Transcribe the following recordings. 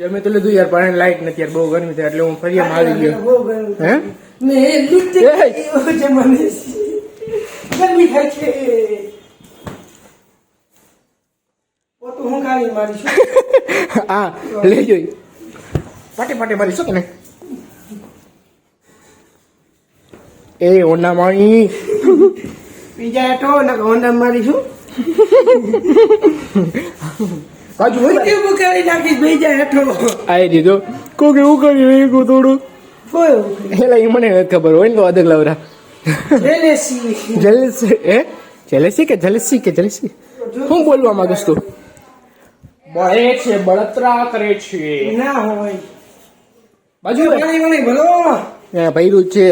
જમે તો લીધું યાર, પણ લાઈટ નથી યાર, બહુ ગરમી છે એટલે હું ફરિયામાં આવી ગયો. હે ગરમી થાય છે. હું ખાલી મારીશું. હા લઈ જોઈ પાટે પાટે મારીશું કે ને એ ઓના માણી બીજા હેઠો ને હોન્ડા મારીશું. બાજુ હોય એવું કરી નાખીશ બીજા હેઠો. આવી દીધો કોક એવું કરી રહ્યું થોડું કોઈ એટલે એ મને નથી ખબર હોય ને તો અધક લવરા જેલેસી. જલસી જેલેસી કે જલસી કે જલસી શું બોલવા માંગીશ તું? બળે છે, બળતરા કરે છે. ના હોય બાજુ પાણી વાણી ભલો. ભૈરું છે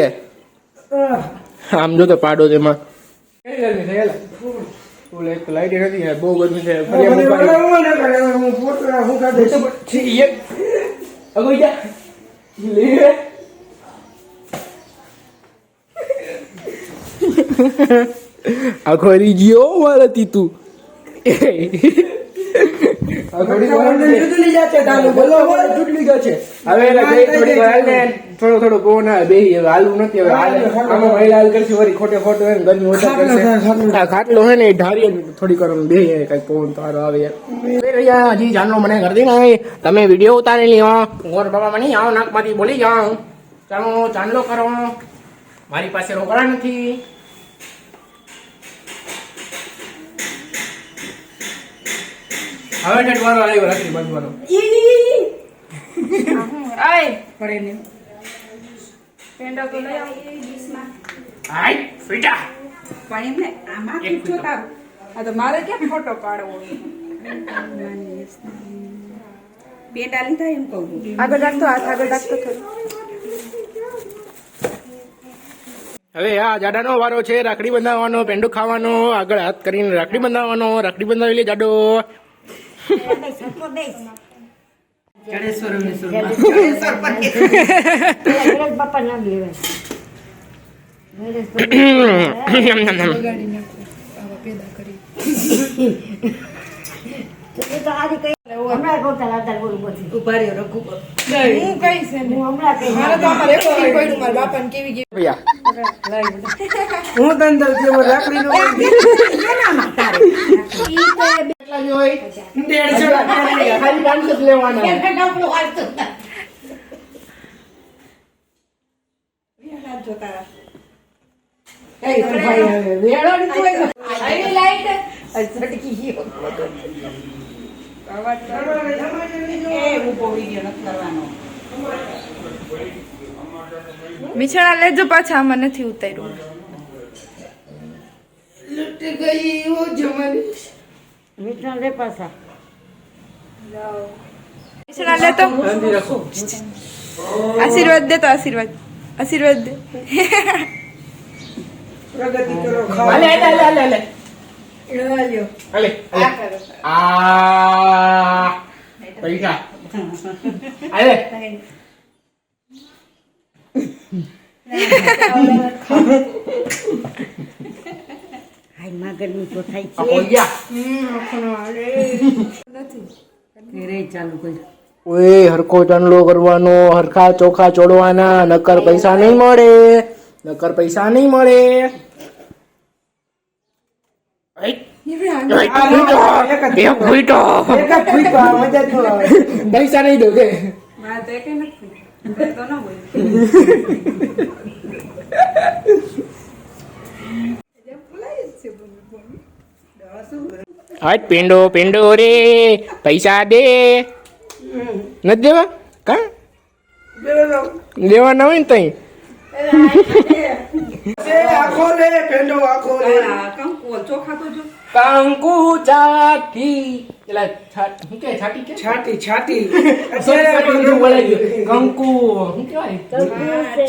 આમ જો તો પાડો તેમાં. લાઈટ નથી યાર, બહુ ગરમી છે. હું પોતરા હું કાઢે આખો હરી ગયો મારા તીતું. થોડો થોડો પવન આવે બે હાલવું નથી હવે. આમાં મહિલા હાલ કરશે વળી ખોટે ખોટો હોય ને ગરમી ઓછા કરશે. આ ખાટલો હોય ને એ ઢારીએ થોડી વાર બે કઈ પવન તારો આવે યાર. હજી જાનલો મને કરતી ને તમે વિડીયો ઉતારી લ્યો. ઓર બાબા મને આવો નાકમાંથી બોલી જાઓ. ચાલો ચાંદલો કરો, મારી પાસે રોકડા નથી. હવે ઠેઠવાનો આવ્યો રાખી બાંધવાનો. આય પડે ને પેંડા તો લઈ આવ હાય ફીટા પણ એમને આમાં પૂછો તારું. આ તો મારે કેમ ફોટો પાડવો? પેંડા લીધા એમ કહું. આગળ રાખતો, હાથ આગળ રાખતો થોડું. હવે આ જાડાનો વારો છે રાખડી બંધાવવાનો, પેંડું ખાવાનો, આગળ હાથ કરીને રાખડી બંધાવવાનો. રાખડી બંધાવી લે જાડો. હું તંદર જેવો રાખડી નો મિછણા લેજો પાછા, આમાં નથી ઉતાર્યું. લૂટ ગઈ ઓ જમાની. મિછણા લેતો આશીર્વાદ દે, તો આશીર્વાદ આશીર્વાદ દે. પ્રગતિ કરો. હાલે હાલે હાલે હાલે લ્યો. હાલે હાલે. આ પૈસા હાલે. ઓય હરખો ચાંદલો કરવાનો, હરખા ચોખા ચોડવાના, નકર પૈસા નહીં મળે, નકર પૈસા નહીં મળે. પૈસા નહીં દો કે હાટ પેંડો પેંડો રે પૈસા દે. નથી દેવા કા દેવાના હોય ને તઈ આખો રે પેંડો આખો રે. ચોખા તો જો કંકુ ચાટી એલા છાટી કે છાટી કે છાટી છાટી કંકુ શું કહેવાય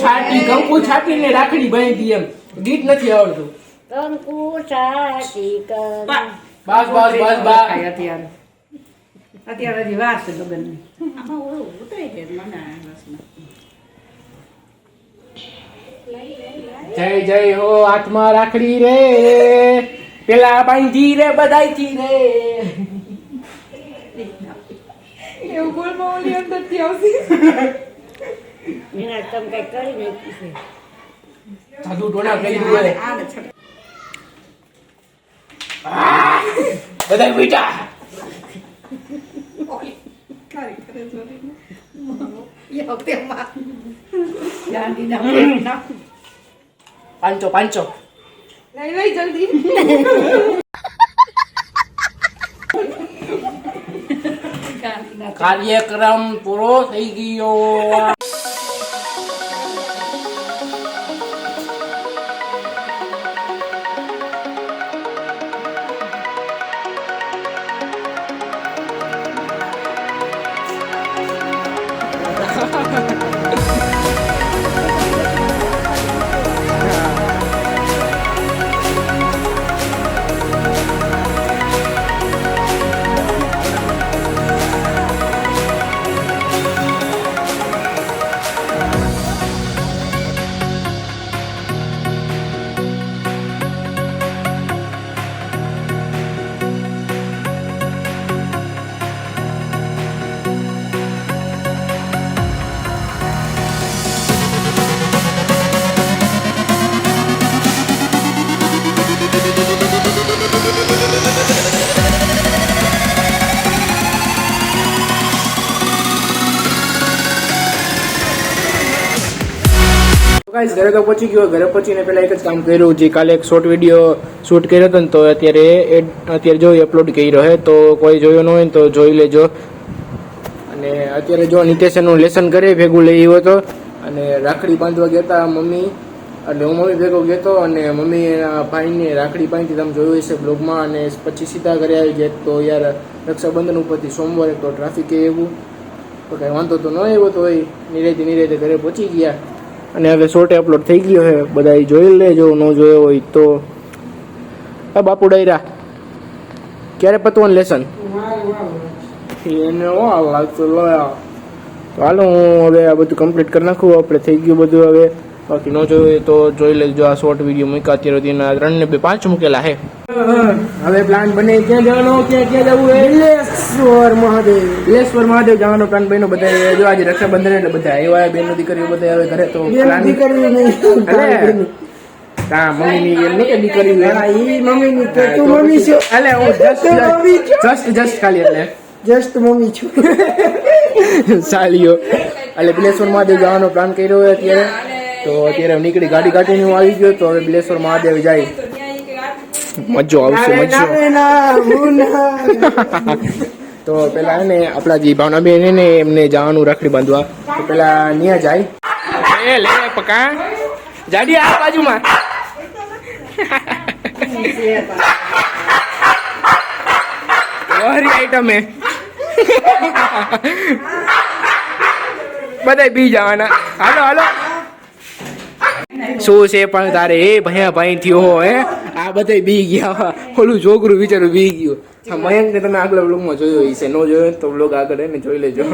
છાટી કંકુ છાટી ને રાખડી બાંધી એમ ગીત નથી આવડતું. કંકુ છાટી કર બસ બસ બસ બસ અત્યારે હજી વાર છે લગ્ન. જય જય હો હાથમાં રાખડી રે પેલા બાંધી રે બધાયથી રે એવું બોલમાં ઓલી અંદરથી આવશે. એના તમે કઈ કરી નાખ્યું છે. સાધુ ટોણા કરી દીધું હે. આને છોડ. બધાય બેટા ઓલી ખરેખર જોરી. પાંચો પાંચો લઈ લઈ જલ્દી. કાર્યક્રમ પૂરો થઈ ગયો. ગાઈસ ઘરે તો પહોંચી ગયો. ઘરે પહોંચીને પહેલા એક જ કામ કર્યું, જે કાલે એક શોર્ટ વિડીયો શૂટ કર્યો હતો ને, તો અત્યારે જો અપલોડ કર્યો છે, તો કોઈ જોયો ન હોય ને તો જોઈ લેજો. અને અત્યારે જો નિતેશનું લેસન કરે ભેગું લઈ આવ્યો હતો, અને રાખડી બાંધવા ગયા હતા મમ્મી, એટલે હું મમ્મી ભેગો ગયો હતો, અને મમ્મી એના ભાઈને રાખડી બાંધી તમે જોયું હશે બ્લોગમાં. અને પછી સીધા ઘરે આવી ગયા. તો યાર રક્ષાબંધન ઉપરથી સોમવારે તો ટ્રાફિક એવું તો કાંઈ વાંધો તો ન આવ્યો, તો એ નિરેતે ઘરે પહોંચી ગયા. અને હવે શોર્ટ અપલોડ થઈ ગયો છે, બધા જોઈ લેજો ન જોયો હોય તો. હા બાપુ ડાયરા ક્યારે પતવાનું લેસન? એને લાગતો લો. તો હાલો હું હવે આ બધું કમ્પ્લીટ કરી નાખું. આપણે થઈ ગયું બધું હવે. બાકી ન જોયું હોય તો જોઈ લેજો. આ શોર્ટ વિડીયો મૂક્યા અત્યારે સુધીના 3 ને 5 મૂકેલા હે. હવે પ્લાન બને ક્યાં જવાનો, ક્યાં જવું? બિલેશ્વર મહાદેવ જવાનો પ્લાન બન્યો. બધા જો આજે રક્ષાબંધન એટલે બધા આવ્યા, બેન દીકરીઓ બધા હવે ઘરે. તો પ્લાન મમ્મી ની એમ નહીં કે દીકરી મમ્મી ની તું મમ્મી છો. એટલે હું જસ્ટ ખાલી એટલે જસ્ટ મમ્મી છું. સાલીઓ એટલે બિલેશ્વર મહાદેવ જવાનો પ્લાન કર્યો હોય અત્યારે. તો અત્યારે નીકળી ગાડી કાઢીને હું આવી ગયો. તો હવે બિલેશ્વર મહાદેવ જાય, મજો આવશે મજો. તો પેલા એને આપણા જે ભાવનાબેન ને એમને જવાનું રાખડી બાંધવા. તો પેલા ન્યા જાય. એ લે પકા જાડી આ બાજુમાં. વહરી આઈટમ હે. બધા બી જવાના. હાલો શું છે પણ તારે એ ભયા ભાઈ થયો હે. આ બધા બી ગયા. ઓલું છોકરું વિચારું બી ગયું. મયંક ને તમે આગલા બ્લોગમાં જોયો હશે, ન જોયો તો બ્લોગ આગળ એને જોઈ લેજો.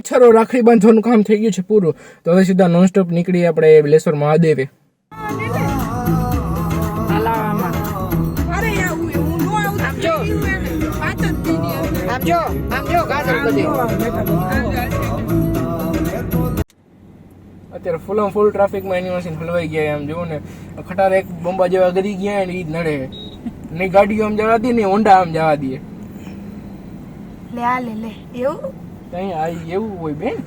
છરો રાખડી બાંધવાનું કામ થઈ ગયું છે પૂરું. તો હવે સીધા નોનસ્ટોપ નીકળી આપણે બિલેશ્વર મહાદેવે. અત્યારે ફૂલ ટ્રાફિકમાં એની મશીન હલવાઈ ગયા. એમ જોવો ને ખટારા એક બોમ્બા જેવા ગરી ગયા ને ઈ જ નડે. ને ગાડીઓ આમ જવા દે ને હોન્ડા આમ જવા દે. લે એવું કઈ આ એવું હોય બેન?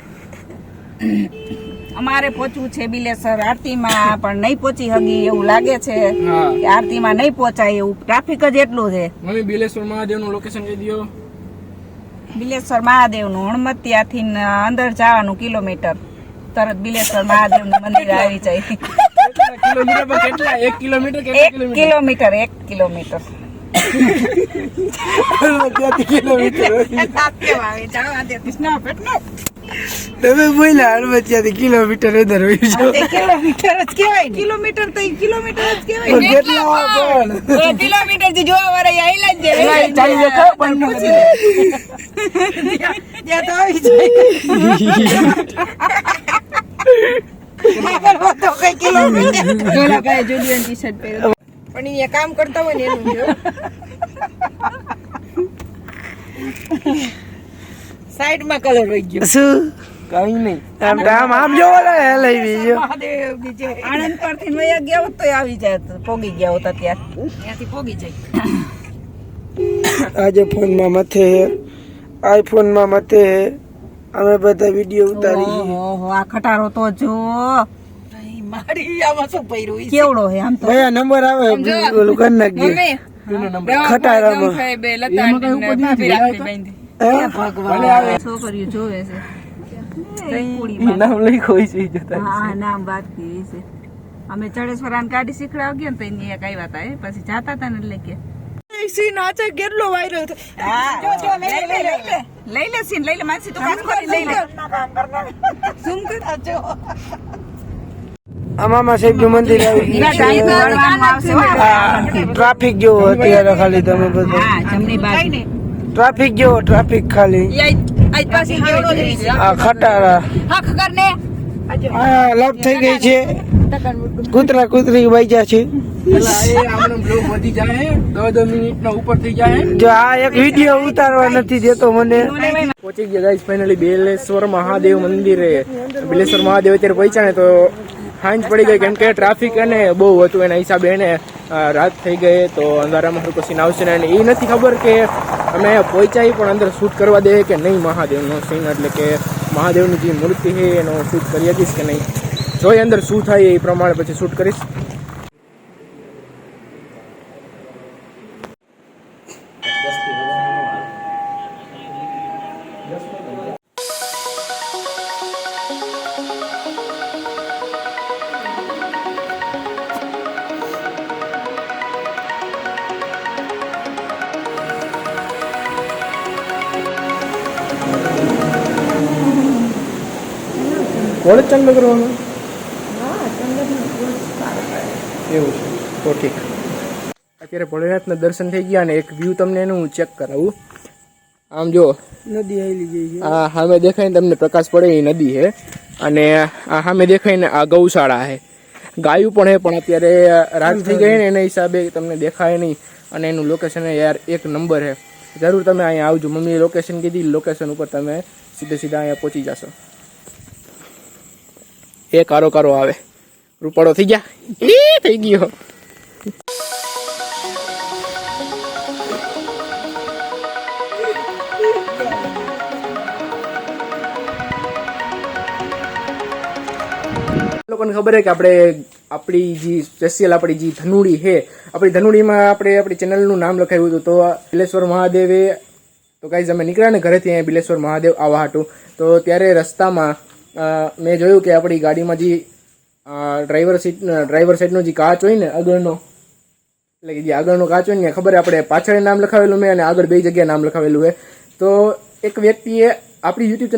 અમારે પહોંચવું છે બિલેશ્વર આરતીમાં, પણ નહીં પહોંચી હગી એવું લાગે છે કે આરતીમાં નહીં પહોંચાય એવું. ટ્રાફિક જ એટલું છે. મમ્મી બિલેશ્વર મહાદેવ નું લોકેશન કહી દો. બિલેશ્વર મહાદેવ નું હણમતિયાથી અંદર જવાનું કિલોમીટર, તરત બિલેશ્વર મહાદેવ નું મંદિર આવી જાય. કિલોમીટર પર કેટલા? 1 કિલોમીટર કે 1 કિલોમીટર 1 કિલોમીટર. તમે બોલ્યા હળવદિયાથી કિલોમીટર અંદર હોય છે. કિલોમીટર જ કહેવાય. કિલોમીટર તો કિલોમીટર જ કહેવાય. કેટલા પણ કિલોમીટર થી જોવા વાળા આઈલા જ ચાલી જતો પણ ત્યાં તો આવી જાય. તો કઈ કિલોમીટર ઓલા ભાઈ જોડિયન ટી-શર્ટ પહેર્યો પણ એ કામ કરતા હોય ને એનું સાઈડ માં કલર રહી ગયો. શું કઈ નહીં. આમ જોવો ને લઈ બીજો મહાદેવની જય. આણંદ પરથી વયા ગયા હોત તો આવી જાય, પોગી ગયા હોત અત્યારે. ત્યાંથી પોગી જાય. આજે ફોનમાં મથે હે, આઈફોન માં મથે હે. અમે બધા વિડીયો ઉતારી છે. ઓહો, આ ખટારો તો જો મારી આમાં શું પૈરું ઈ? કેવડો હે આમ તો. ભાઈ આ નંબર આવે ઓલું કરી નાખીએ ખટારામાં. હે? છોકરીઓ જોવે છે. નામ લખ્યું છે જોતા. હા, નામ વાત કરી છે. અમે ચડેશ્વરાને ગાડી શીખડાવ ગયા ને તો એની એક આવ્યા હતા, પછી જાતા હતા ને એટલે કે કેટલો વાયરલ લઈ લે સીન, લઈ લે માસી, તું કામ કરી લઈ લે. ઝૂમ કર. અમામા સાહેબ નું મંદિર આવી ગયું છે. ટ્રાફિક જેવો અત્યારે ખાલી તમે બધા હા, જમણી બાજુ. ટ્રાફિક જેવો ટ્રાફિક ખાલી આ ખટારા આ લપ થઈ ગઈ છે. કૂતરા કૂતરી વાગ્યા છે. પેલા એ આમનો બ્લોગ વધી જાય 10 મિનિટના ઉપર થઈ જાય. જો આ એક વિડીયો ઉતારવા નથી દેતો મને. પહોંચી ગયા ગાઈસ ફાઇનલી બિલેશ્વર મહાદેવ મંદિરે. બિલેશ્વર મહાદેવ અત્યારે પહોંચ્યા ને તો સાંજ પડી ગઈ, કેમ કે ટ્રાફિક એને બહુ હતું, એના હિસાબે એને રાત થઈ ગઈ. તો અંધારામાં હરકો સીન આવશે ને એ નથી ખબર કે અમે પહોંચ્યા પણ અંદર શૂટ કરવા દે કે નહીં મહાદેવનો સીન, એટલે કે મહાદેવની જે મૂર્તિ છે એનો શૂટ કરી શકીશ કે નહીં. જોઈ અંદર શું થાય એ પ્રમાણે પછી શૂટ કરીશ. કોણ ચાલુ કરવાનું? એવું છે તો ઠીક. અત્યારે ભોળેનાથના દર્શન થઈ ગયા અને એક વ્યૂ તમને એનું ચેક કરાવું. આમ જો નદી આવેલી ગઈ છે. આ સામે દેખાય ને તમને પ્રકાશ પડે એ નદી છે, અને આ સામે દેખાય ને આ ગૌશાળા છે. ગાયું પણ છે, પણ અત્યારે રાત થઈ ગઈ ને એના હિસાબે તમને દેખાય નહીં. અને એનું લોકેશન યાર એક નંબર છે. જરૂર તમે અહીંયા આવજો. મમ્મીએ લોકેશન કીધી, લોકેશન ઉપર તમે સીધા અહીંયા પહોંચી જશો. એ કારો કારો આવે. રૂપાળો થઈ ગયા, એ થઈ ગયો. લોકોને ખબર છે કે આપણે આપણી જે સ્પેશિયલ આપણી જે ધનુડી છે, આપણી ધનુડીમાં આપણે આપણી ચેનલનું નામ લખાયું હતું. તો બિલેશ્વર મહાદેવે તો ગાઈઝ અમે નીકળ્યા ને ઘરેથી અહીંયા બિલેશ્વર મહાદેવ આવવા હાટું. તો ત્યારે રસ્તામાં મેં જોયું કે આપણી ગાડીમાં જે ડ્રાઈવર સાઈડનો જે કાચ હોય ને આગળનો, એટલે કે જે આગળનો કાચ હોય ને ખબર આપણે પાછળ નામ લખાવેલું મેં અને આગળ બે જગ્યાએ નામ લખાવેલું હોય. તો એક વ્યક્તિએ આપણી યુટ્યુબ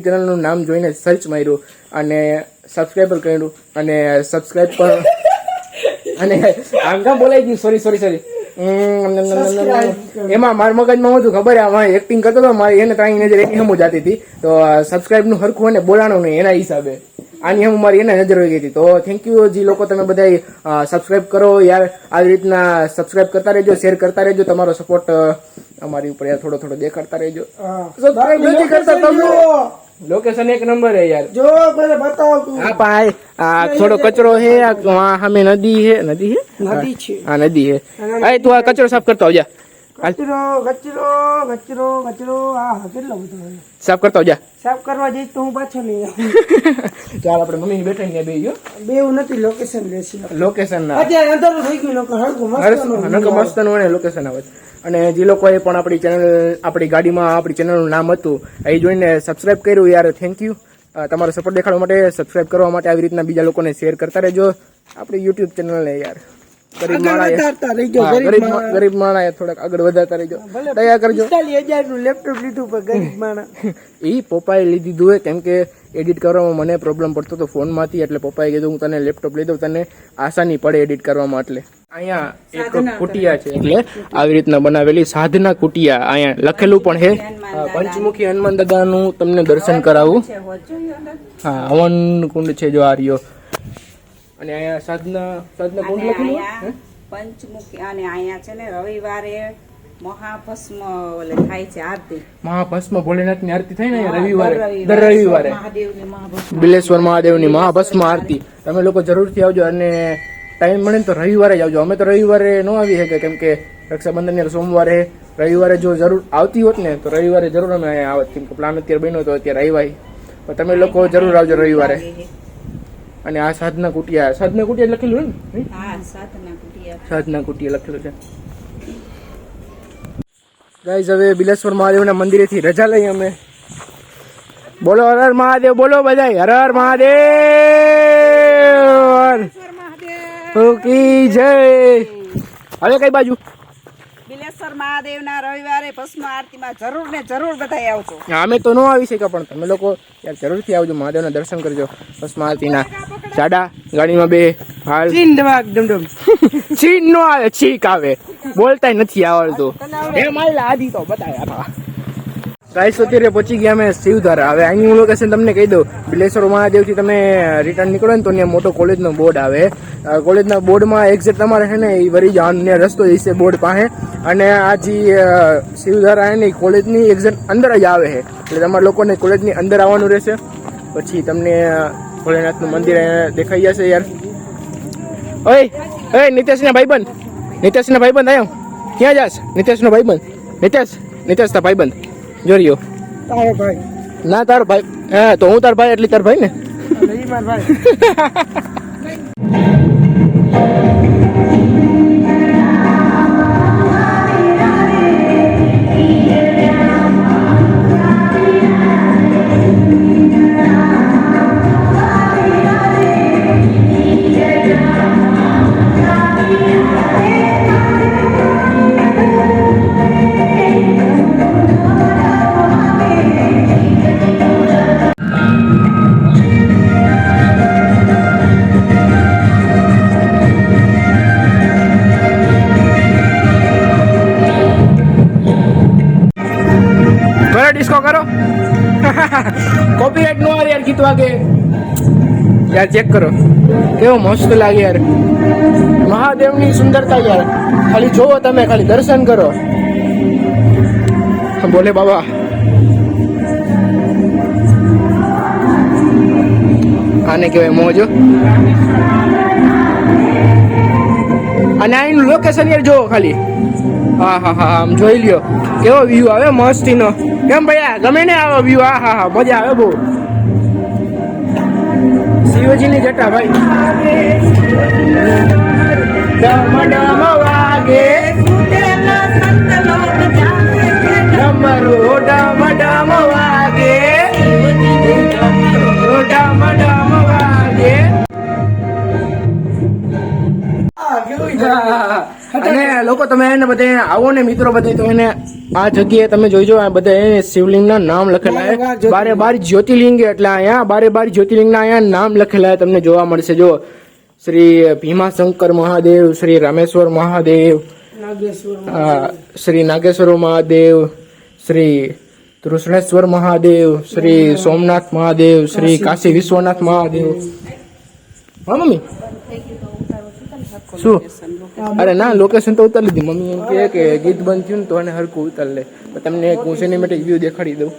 ચેનલનું નામ જોઈને સર્ચ માર્યું અને સબસ્ક્રાઈબર કર્યું અને સબસ્ક્રાઈબ પણ અને આમ કામ બોલાઈ ગયું, સોરી એમાં મારા મગજમાં હતું ખબર આમાં એક્ટિંગ કરતો હતો, મારી એને ત્રણ નજર એની હમું જતી હતી. તો સબસ્ક્રાઈબનું હરખું અને બોલાણું નહીં એના હિસાબે આની હમું મારી એને નજર હોઈ ગઈ હતી. તો થેન્ક યુ જે લોકો તમે બધા સબસ્ક્રાઈબ કરો યાર. આવી રીતના સબસ્ક્રાઈબ કરતા રહેજો, શેર કરતા રહેજો. તમારો સપોર્ટ અમારી ઉપર યાર થોડો દેખાડતા રહેજો. સબસ્ક્રાઈબ નથી કરતા તમે. લોકેશન એક નંબર હે યાર. જો મને બતાવો. હા ભાઈ, આ થોડો કચરો છે, આ સામે નદી છે. નદી છે. હા નદી છે. આ તું આ કચરો સાફ કરતો આવજા. કચરો આ કેટલો બધો સાફ કરતો આવજા. સાફ કરવા જઈશ તો હું પાછો નહીં આવું. ચાલ આપણે મમ્મી બેઠા ને બે ગયો. બેવું નથી લોકેશન લેશી. લોકેશન ના અત્યારે અંધારું થઈ ગયું લોકો હળગું મસ્ત નું લોકેશન આવે. અને જે લોકોએ પણ આપણી ચેનલ આપણી ગાડીમાં આપણી ચેનલનું નામ હતું એ જોઈને સબસ્ક્રાઇબ કર્યું યાર, થેન્ક યુ. તમારો સપોર્ટ દેખાડવા માટે, સબસ્ક્રાઇબ કરવા માટે આવી રીતના બીજા લોકોને શેર કરતા રહેજો આપણી યુટ્યુબ ચેનલને યાર. ગરીબ માણસ થોડાક આગળ વધારતા રહેજો, દયા કરજો. 40,000 નું લેપટોપ લીધું પણ ગરીબ માણસ એ પપ્પાએ લઈ દીધું હોય, કેમ કે એડિટ કરવામાં મને પ્રોબ્લેમ પડતો હતો ફોનમાંથી, એટલે પપ્પાએ કીધું હું તને લેપટોપ લઈ દઉં, તને આસાની પડે એડિટ કરવામાં. એટલે અહીંયા એક કુટિયા છે, એટલે આવી રીતના બનાવેલી સાધના કુટિયા. અહીંયા લખેલું પણ છે પંચમુખી હનુમાન દાદાનું તમને દર્શન કરાવું. હા, હવન કુંડ છે જો આ રહ્યો. અને અહીંયા સાધના કુંડ લખેલું પંચમુખી. અને અહીંયા છે ને રવિવારે મહાભસ્મ ઓલે થાય છે આરતી. મહાભસ્મ ભોલેનાથની આરતી થાય ને હા, રવિવારે, દર દર રવિવારે મહાદેવની મહાભસ્મ બિલેશ્વર મહાદેવની મહાભસ્મ આરતી. તમે લોકો જરૂરથી આવજો અને ટાઈમ મળે ને તો રવિવારે જ આવજો. અમે તો રવિવારે ન આવી શકે કેમ કે રક્ષાબંધન સોમવારે, રવિવારે જો જરૂર આવતી હોત ને તો રવિવારે જરૂર અમે અહીંયા આવત, કેમ કે પ્લાન અત્યારે બન્યો તો અત્યારે આવ્યા. પણ તમે લોકો જરૂર આવજો રવિવારે. અને આ સાધના કુટિયા લખેલું ને, હા, સાધના કુટિયા. સાધના કુટિયા લખેલું છે. ગાઈઝ હવે બિલેશ્વર મહાદેવના મંદિરેથી રજા લઈ અમે. બોલો હર હર મહાદેવ, બોલો બધાય હર હર મહાદેવ કી જય. હવે કઈ બાજુ? બિલેશ્વર મહાદેવના રવિવારે ભસ્મ આરતીમાં જરૂર ને જરૂર બધા આવજો. અમે તો ન આવી શક્યા પણ તમે લોકો યાર જરૂરથી આવજો, મહાદેવના દર્શન કરજો. ભસ્મ આરતીના ચાડા ગાડીમાં બે હાલ છીન નો આવે, છીક આવે, બોલતાય નથી આવડતું. એ મારી આધી તો બતાવ્યા. ગાઈસ અત્યારે પહોંચી ગયા અમે શિવધારા. હવે અહીંનું લોકેશન તમને કહી દઉં. બિલેશ્વર મહાદેવથી તમે રિટર્ન નીકળો ને તો ત્યાં મોટો કોલેજનો બોર્ડ આવે. કોલેજના બોર્ડમાં એક્ઝેક્ટ તમારે છે ને એ વરી જવાનું, ને રસ્તો જઈશે બોર્ડ પાસે. અને આ જે શિવધારા છે ને એ કોલેજની એક્ઝેક્ટ અંદર જ આવે છે, એટલે તમારા લોકોને કોલેજની અંદર આવવાનું રહેશે. પછી તમને ભોલેનાથનું મંદિર દેખાઈ જશે. યાર ઓય નિતેશના ભાઈબંધ, નિતેશના ભાઈબંધ આવ્યો. ક્યાં જાસ? નિતેશનો ભાઈબંધ, નિતેશ તા ભાઈબંધ જોરિયો. તારો ભાઈ ના તારો ભાઈ, હા તો હું તાર ભાઈ એટલે તાર ભાઈ ને. ઈ માર ભાઈ. ડિસ્કો કરો. કોપીરાઈટ નો આવે યાર ગીત વાગે. યાર ચેક કરો કેવો મસ્ત લાગે યાર. મહાદેવની સુંદરતા યાર ખાલી જોવો તમે, ખાલી દર્શન કરો. બોલે બાબા. આને કહેવાય મોજો. અને આનું લોકેશન યાર જોવો ખાલી. હા હા હા, આમ જોઈ લ્યો કેવો વ્યૂ આવે મસ્તીનો. કેમ ભાઈ ગમે ને આવો વ્યૂ? હા હા હા, મજા આવે બહુ. શિવજીની જટા ભાઈ. ડમ ડમ વાગે ડમરો, ડમ ડમ વાગે ડમ ડમ વાગે. અને લોકો તમે એને બધે આવો ને મિત્રો બધે, તો એને આ જગ્યાએ તમે જોઈજો આ બધા એને શિવલિંગના નામ લખેલા છે. 12 જ્યોતિર્લિંગ, એટલે અહીંયા 12 જ્યોતિર્લિંગના અહીંયા નામ લખેલા તમને જોવા મળશે. જો શ્રી ભીમાશંકર મહાદેવ, શ્રી રામેશ્વર મહાદેવ, શ્રી નાગેશ્વર મહાદેવ, શ્રી તૃષ્ણેશ્વર મહાદેવ, શ્રી સોમનાથ મહાદેવ, શ્રી કાશી વિશ્વનાથ મહાદેવ. હા મમ્મી શું? અરે ના, લોકેશન તો ઉતારી લીધી. મમ્મી એમ કહે કે ગીત બંધ થયું ને તો એને હરખું ઉતાર લે. તમને એક હું સિનેમેટિક વ્યૂ દેખાડી દઉં.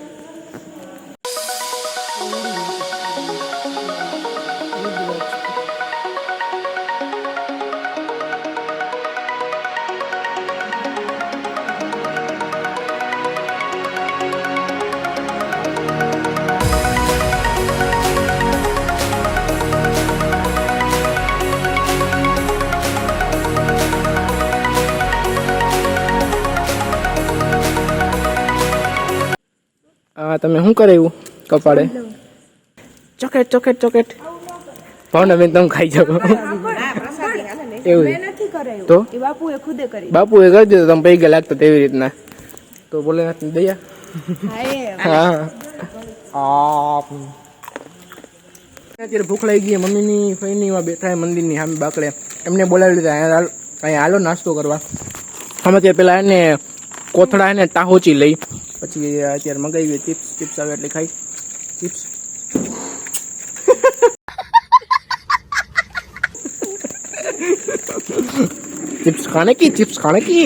તમે શું કરાવ્યું કપાળે? ચોકેટ ચોકેટ ચોકેટ. ભાવના બેન તમે ખાઈ જાઓ. એવું તો બાપુએ કરી દીધું, તમે પૈગા લાગતા તેવી રીતના. તો ભોલેનાથ ની દયા. હા અત્યારે ભૂખ લાગી ગઈ. મમ્મીની ફઈની બેઠા મંદિરની સામે બાકડે. એમને બોલાવી લીધા અહીંયા હાલો નાસ્તો કરવા. અમે ત્યાં પેલા એને કોથળા એને ટાહોચી લઈ, પછી અત્યારે મગાવી ચિપ્સ આવે એટલે ખાઈ ચિપ્સ. चिप्स खाने की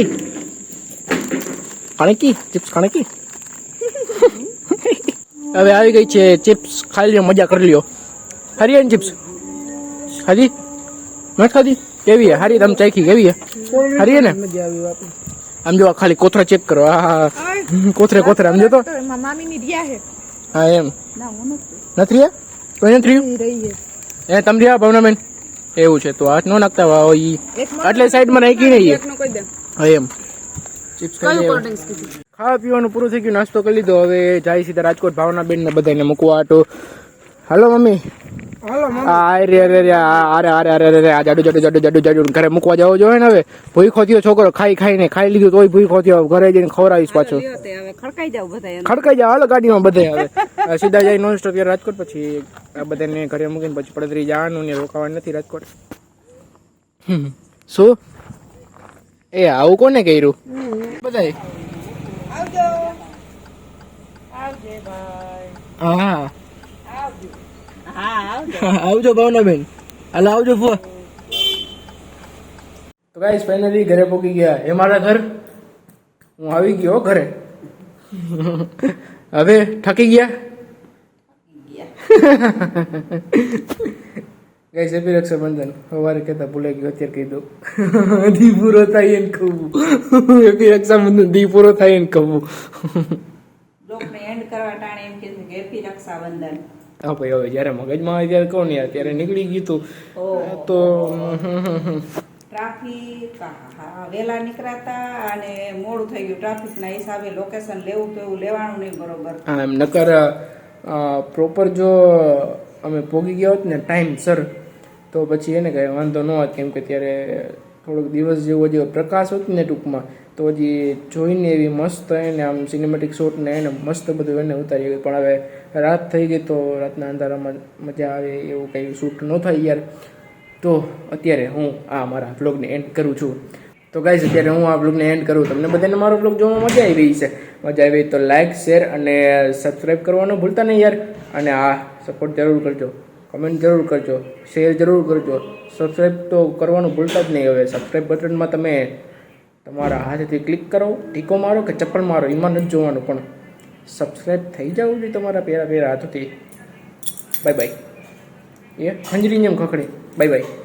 કણકી ચિપ્સ કણકી હવે આવી ગઈ છે ચિપ્સ ખાઈ લ્યો મજા કરી લ્યો હરિયાની ચિપ્સ હાજી નથી ખાધી કેવી હે હારી તમે ચાખી કેવી હે હરી હે ને મજા આવી બાપુ આમ જો ખાલી કોથરા ચેક કરો હા કોથરે આમ જો તો મામી ની રહ્યા હે હા એમ ના હું નથી રહ્યા કોઈ નથી રહ્યું રહી એ તમે રહ્યા ભાવનાબેન એવું છે તો હાથ નો નાખતા હોય ઈ એટલે સાઈડમાં નાખી નહીં એકનો કોઈ દે હા એમ ચિપ્સ ખાઈ ખાવા પીવાનું પૂરું થઈ ગયું નાસ્તો કરી લીધો હવે જાય સીધા રાજકોટ ભાવનાબેન ને બધાને મૂકવા આટો હાલો મમ્મી હાલો અરે આ જાડુ ઘરે મૂકવા જવો જોઈએ ને હવે ભૂખો થયો છોકરો ખાઈને ખાઈ લીધું તોય ભૂખો થયો ઘરે જઈને ખવડાવીશ પાછો હવે ખડકાઈ જાવ બધા ખડકાઈ જાય હાલો ગાડીમાં બધે હવે સીધા જાય નોન સ્ટોપ રાજકોટ પછી આ બધાને ઘરે મૂકીને પછી પડતરી જવાનું ને રોકાવાનું નથી રાજકોટ શું એ આવું કોને કર્યું બધા હા આવજો ભાવનાબેન હાલ આવજો ફો તો ગાઈસ ફાઇનલી ઘરે પહોંચી ગયા એ મારા ઘર હું આવી ગયો ઘરે હવે થકી ગયા ગાઈસ હેપી રક્ષાબંધન સવારે કહેતા ભૂલાઈ ગયો અત્યારે કહી દઉં દી પૂરો થાય એને કહું હેપી રક્ષાબંધન દી પૂરો થાય એને કહું લોકને એન્ડ કરવા ટાણે એમ કે છે કે હેપી રક્ષાબંધન હા ભાઈ હવે જયારે મગજમાં આવે ત્યારે કહું ને યાર ત્યારે નીકળી ગયું તું તો ટ્રાફિક વેલા નીકળાતા અને મોડું થઈ ગયું ટ્રાફિક ના હિસાબે લોકેશન લેવું તો એવું લેવાનું નહીં બરોબર હા એમ નકર પ્રોપર જો અમે પોગી ગયા હોત ને ટાઈમ સર તો પછી એને કઈ વાંધો ન હોત કેમ કે ત્યારે થોડોક દિવસ જેવો જે પ્રકાશ હોત ને ટૂંકમાં તો હજી જોઈને એવી મસ્ત એને આમ સિનેમેટિક શોટ ને એને મસ્ત બધું એને ઉતારી ગયું પણ હવે રાત થઈ ગઈ તો રાતના અંધારામાં મજા આવે એવું કંઈ શૂટ ન થાય યાર તો અત્યારે હું આ મારા વ્લોગને એન્ડ કરું છું તો ગાઈઝ અત્યારે હું આ વ્લોગને એન્ડ કરું તમને બધાને મારો વ્લોગ જોવામાં મજા આવી રહી છે મજા આવી તો લાઇક શેર અને સબસ્ક્રાઈબ કરવાનું ભૂલતા નહીં યાર અને આ સપોર્ટ જરૂર કરજો કમેન્ટ જરૂર કરજો શેર જરૂર કરજો સબસ્ક્રાઈબ તો કરવાનું ભૂલતા જ નહીં હવે સબસ્ક્રાઈબ બટનમાં તમે તમારા હાથેથી ક્લિક કરો ટીકો મારો કે ચપ્પલ મારો એમાં નથી જોવાનું પણ સબસ્ક્રાઈબ થઈ જવું જોઈએ તમારા પેરા હાથોથી બાય બાય એ ખંજરી જેમ ખખડી બાય બાય